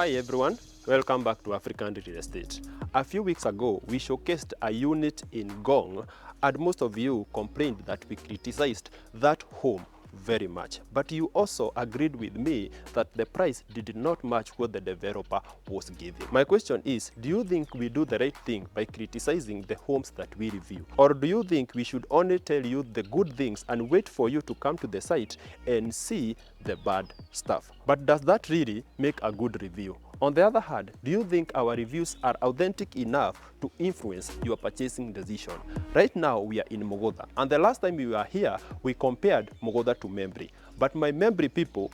Hi everyone, welcome back to African Real Estate. A few weeks ago, we showcased a unit in Gong, and most of you complained that we criticized that home very much. But you also agreed with me that the price did not match what the developer was giving. My question is, do you think we do the right thing by criticizing the homes that we review? Or do you think we should only tell you the good things and wait for you to come to the site and see the bad stuff? But does that really make a good review? On the other hand, do you think our reviews are authentic enough to influence your purchasing decision? Right now, we are in Mugutha, and the last time we were here, we compared Mugutha to Membri. But my Membri people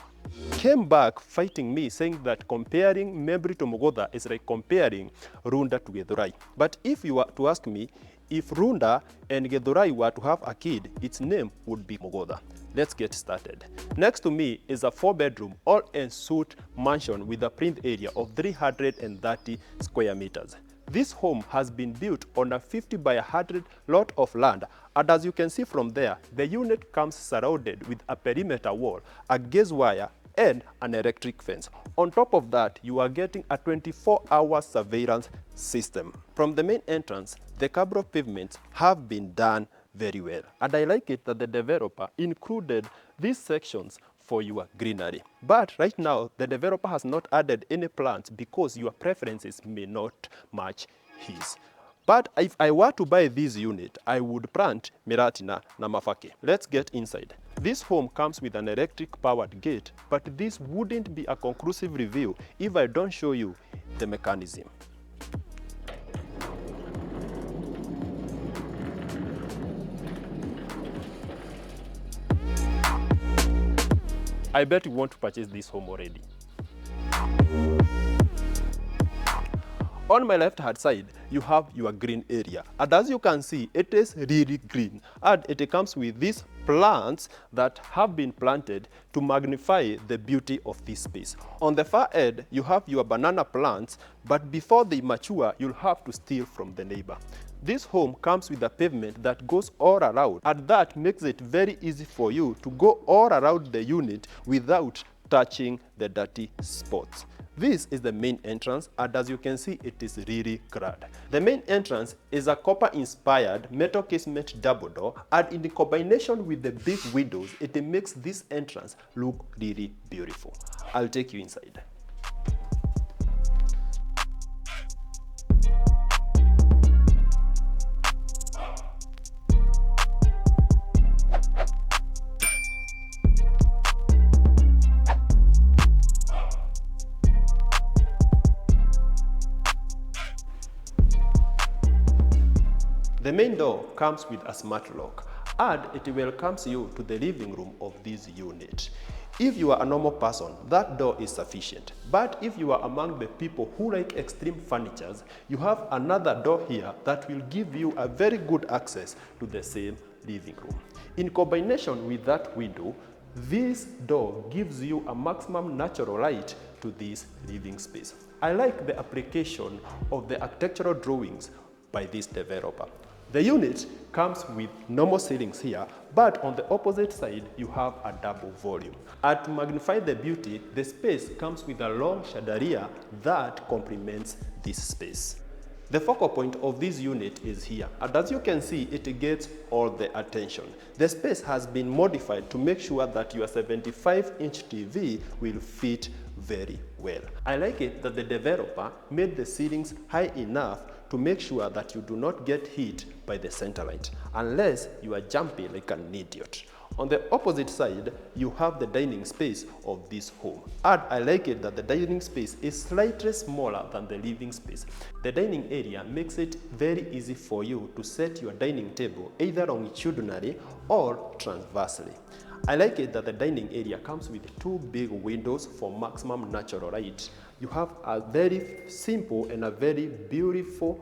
came back fighting me, saying that comparing Membri to Mugutha is like comparing Runda to Githurai. But if you were to ask me, if Runda and Githurai were to have a kid, its name would be Mugutha. Let's get started. Next to me is a 4-bedroom, all-en-suite mansion with a print area of 330 square meters. This home has been built on a 50 by 100 lot of land, and as you can see from there, the unit comes surrounded with a perimeter wall, a gauze wire, and an electric fence. On top of that, you are getting a 24-hour surveillance system. From the main entrance, the cabro pavements have been done very well. And I like it that the developer included these sections for your greenery. But right now, the developer has not added any plants because your preferences may not match his. But if I were to buy this unit, I would plant Miratina na Mafake. Let's get inside. This home comes with an electric powered gate, but this wouldn't be a conclusive review if I don't show you the mechanism. I bet you want to purchase this home already. On my left-hand side, you have your green area. And as you can see, it is really green. And it comes with these plants that have been planted to magnify the beauty of this space. On the far end, you have your banana plants, but before they mature, you'll have to steal from the neighbor. This home comes with a pavement that goes all around, and that makes it very easy for you to go all around the unit without touching the dirty spots. This is the main entrance, and as you can see, it is really grand. The main entrance is a copper-inspired metal casement double door, and in the combination with the big windows, it makes this entrance look really beautiful. I'll take you inside. The main door comes with a smart lock, and it welcomes you to the living room of this unit. If you are a normal person, that door is sufficient. But if you are among the people who like extreme furnitures, you have another door here that will give you a very good access to the same living room. In combination with that window, this door gives you a maximum natural light to this living space. I like the application of the architectural drawings by this developer. The unit comes with normal ceilings here, but on the opposite side, you have a double volume. And to magnify the beauty, the space comes with a long chandelier that complements this space. The focal point of this unit is here, and as you can see, it gets all the attention. The space has been modified to make sure that your 75-inch TV will fit very well. I like it that the developer made the ceilings high enough to make sure that you do not get hit by the center light, unless you are jumpy like an idiot. On the opposite side, you have the dining space of this home. And I like it that the dining space is slightly smaller than the living space. The dining area makes it very easy for you to set your dining table either longitudinally or transversely. I like it that the dining area comes with 2 big windows for maximum natural light. You have a very simple and a very beautiful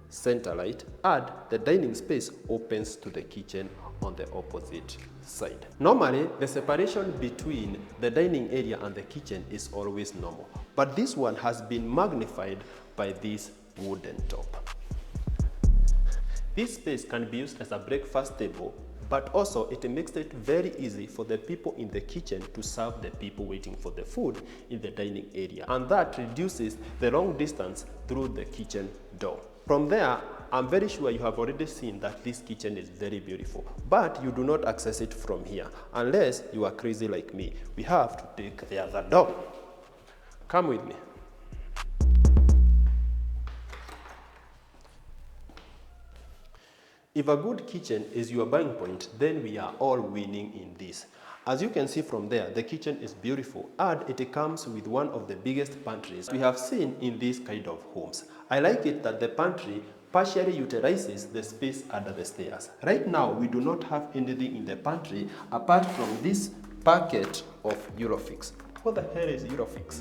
center light, and the dining space opens to the kitchen on the opposite side. Normally, the separation between the dining area and the kitchen is always normal, but this one has been magnified by this wooden top. This space can be used as a breakfast table, but also it makes it very easy for the people in the kitchen to serve the people waiting for the food in the dining area. And that reduces the long distance through the kitchen door. From there, I'm very sure you have already seen that this kitchen is very beautiful, but you do not access it from here unless you are crazy like me. We have to take the other door. Come with me. If a good kitchen is your buying point, then we are all winning in this. As you can see from there, the kitchen is beautiful and it comes with one of the biggest pantries we have seen in this kind of homes. I like it that the pantry partially utilizes the space under the stairs. Right now, we do not have anything in the pantry apart from this packet of Eurofix. What the hell is Eurofix?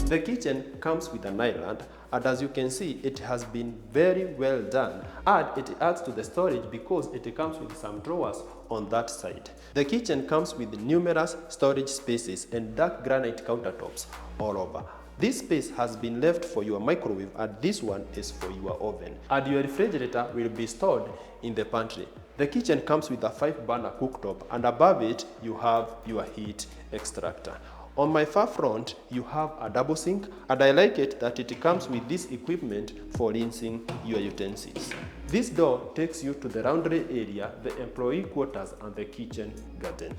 The kitchen comes with an island, and as you can see, it has been very well done, and it adds to the storage because it comes with some drawers on that side. The kitchen comes with numerous storage spaces and dark granite countertops all over. This space has been left for your microwave, and this one is for your oven. And your refrigerator will be stored in the pantry. The kitchen comes with a 5-burner cooktop, and above it, you have your heat extractor. On my far front, you have a double sink, and I like it that it comes with this equipment for rinsing your utensils. This door takes you to the laundry area, the employee quarters, and the kitchen garden.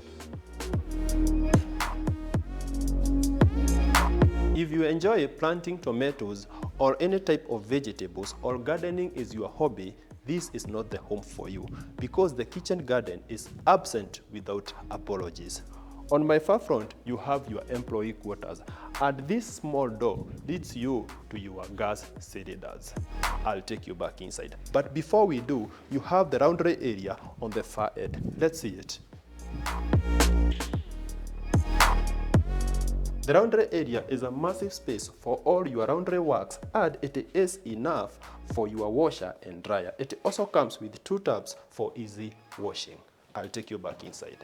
If you enjoy planting tomatoes or any type of vegetables, or gardening is your hobby, this is not the home for you because the kitchen garden is absent without apologies. On my far front, you have your employee quarters, and this small door leads you to your gas cylinders. I'll take you back inside. But before we do, you have the laundry area on the far end. Let's see it. The laundry area is a massive space for all your laundry works, and it is enough for your washer and dryer. It also comes with 2 tubs for easy washing. I'll take you back inside.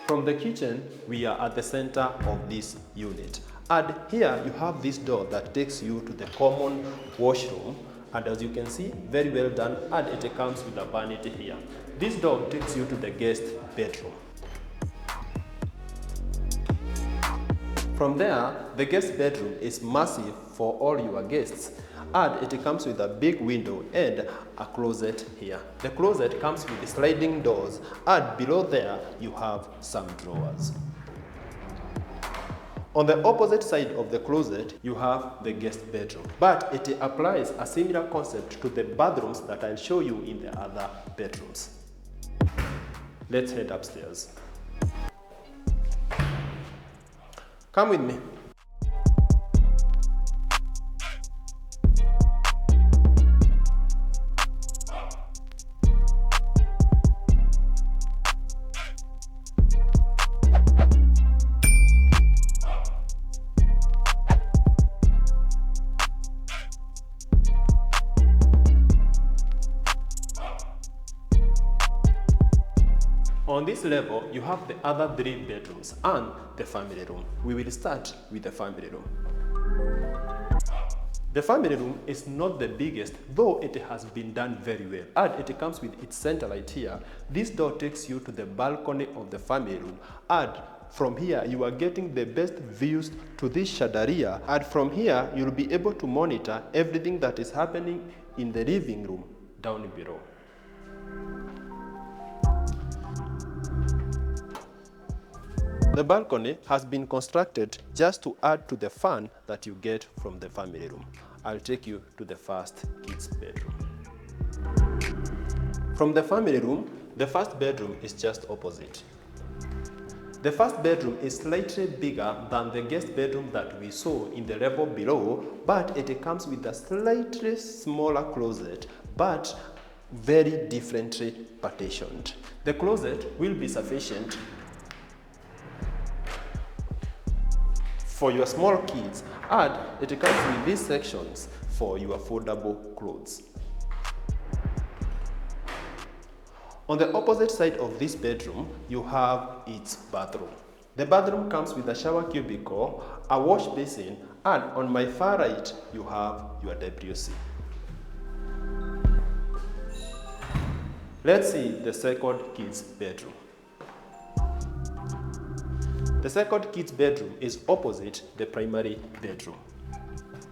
From the kitchen, we are at the center of this unit. And here you have this door that takes you to the common washroom. And as you can see, very well done, and it comes with a vanity here. This door takes you to the guest bedroom. From there, the guest bedroom is massive for all your guests, and it comes with a big window and a closet here. The closet comes with sliding doors, and below there you have some drawers. On the opposite side of the closet, you have the guest bedroom, but it applies a similar concept to the bathrooms that I'll show you in the other bedrooms. Let's head upstairs. Come with me. On this level, you have the other 3 bedrooms and the family room. We will start with the family room. The family room is not the biggest, though it has been done very well, and it comes with its center light here. This door takes you to the balcony of the family room, and from here you are getting the best views to this chandelier, and from here you'll be able to monitor everything that is happening in the living room down below. The balcony has been constructed just to add to the fun that you get from the family room. I'll take you to the first kids' bedroom. From the family room, the first bedroom is just opposite. The first bedroom is slightly bigger than the guest bedroom that we saw in the level below, but it comes with a slightly smaller closet, but very differently partitioned. The closet will be sufficient for your small kids, and it comes with these sections for your foldable clothes. On the opposite side of this bedroom, you have its bathroom. The bathroom comes with a shower cubicle, a wash basin, and on my far right, you have your WC. Let's see the second kids' bedroom. The second kids' bedroom is opposite the primary bedroom.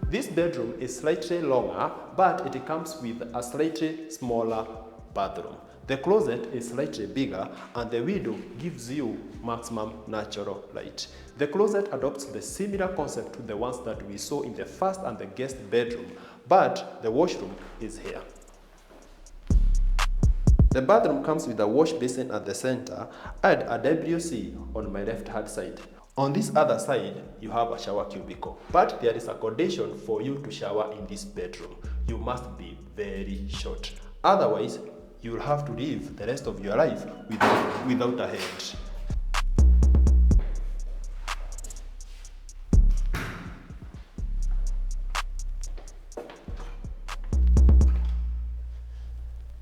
This bedroom is slightly longer, but it comes with a slightly smaller bathroom. The closet is slightly bigger and the window gives you maximum natural light. The closet adopts the similar concept to the ones that we saw in the first and the guest bedroom, but the washroom is here. The bathroom comes with a wash basin at the center and a WC on my left-hand side. On this other side, you have a shower cubicle, but there is a condition for you to shower in this bedroom. You must be very short. Otherwise, you will have to live the rest of your life without a head.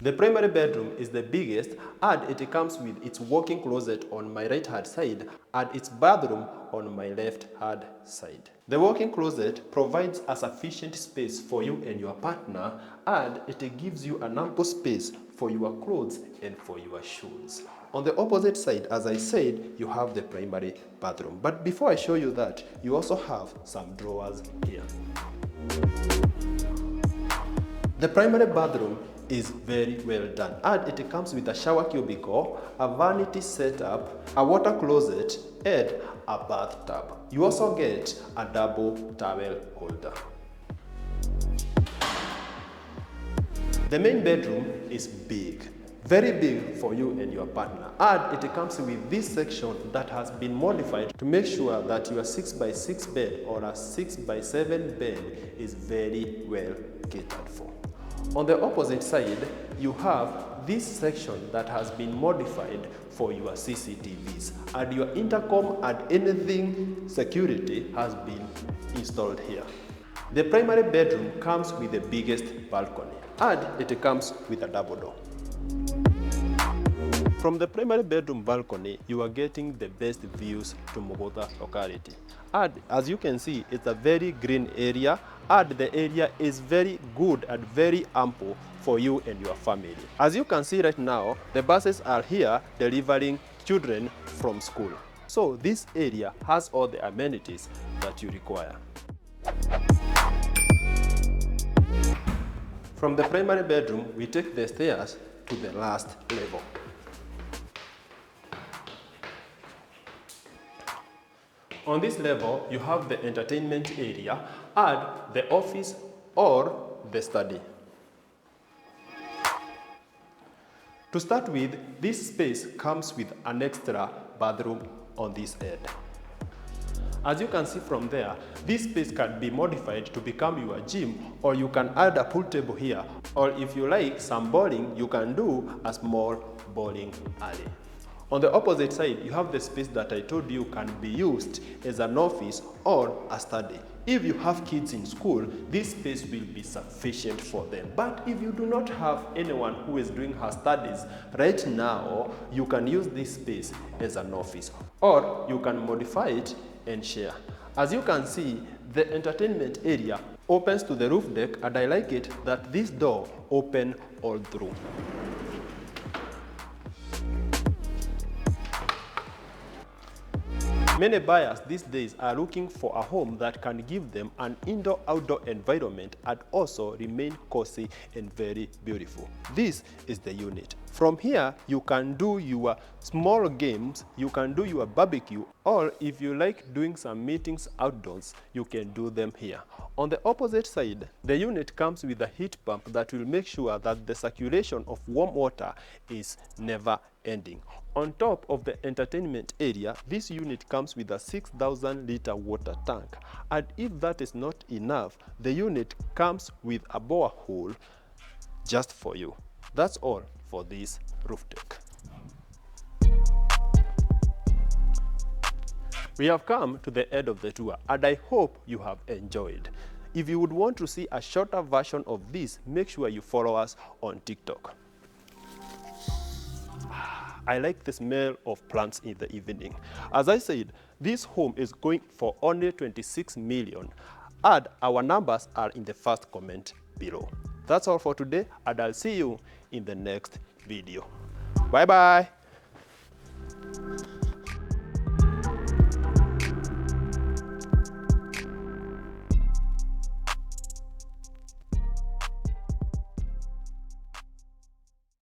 The primary bedroom is the biggest and it comes with its walk-in closet on my right-hand side and its bathroom on my left-hand side. The walk-in closet provides a sufficient space for you and your partner, and it gives you an ample space for your clothes and for your shoes. On the opposite side, as I said, you have the primary bathroom. But before I show you that, you also have some drawers here. The primary bathroom is very well done, and it comes with a shower cubicle, a vanity setup, a water closet, and a bathtub. You also get a double towel holder. The main bedroom is big, very big for you and your partner, and it comes with this section that has been modified to make sure that your 6x6 bed or a 6x7 bed is very well catered for. On the opposite side, you have this section that has been modified for your CCTVs, and your intercom and anything security has been installed here. The primary bedroom comes with the biggest balcony, and it comes with a double door. From the primary bedroom balcony, you are getting the best views to Mugutha locality. And as you can see, it's a very green area, and the area is very good and very ample for you and your family. As you can see right now, the buses are here delivering children from school. So this area has all the amenities that you require. From the primary bedroom, we take the stairs to the last level. On this level, you have the entertainment area and the office or the study. To start with, this space comes with an extra bathroom on this end. As you can see from there, this space can be modified to become your gym, or you can add a pool table here, or if you like some bowling, you can do a small bowling alley. On the opposite side, you have the space that I told you can be used as an office or a study. If you have kids in school, this space will be sufficient for them. But if you do not have anyone who is doing her studies right now, you can use this space as an office, or you can modify it and share. As you can see, the entertainment area opens to the roof deck, and I like it that this door opens all through. Many buyers these days are looking for a home that can give them an indoor-outdoor environment and also remain cozy and very beautiful. This is the unit. From here, you can do your small games, you can do your barbecue, or if you like doing some meetings outdoors, you can do them here. On the opposite side, the unit comes with a heat pump that will make sure that the circulation of warm water is never ending. On top of the entertainment area, this unit comes with a 6,000-liter water tank. And if that is not enough, the unit comes with a borehole just for you. That's all for this roof deck. We have come to the end of the tour, and I hope you have enjoyed. If you would want to see a shorter version of this, make sure you follow us on TikTok. I like the smell of plants in the evening. As I said, this home is going for only 26 million, and our numbers are in the first comment below. That's all for today, and I'll see you in the next video. Bye bye.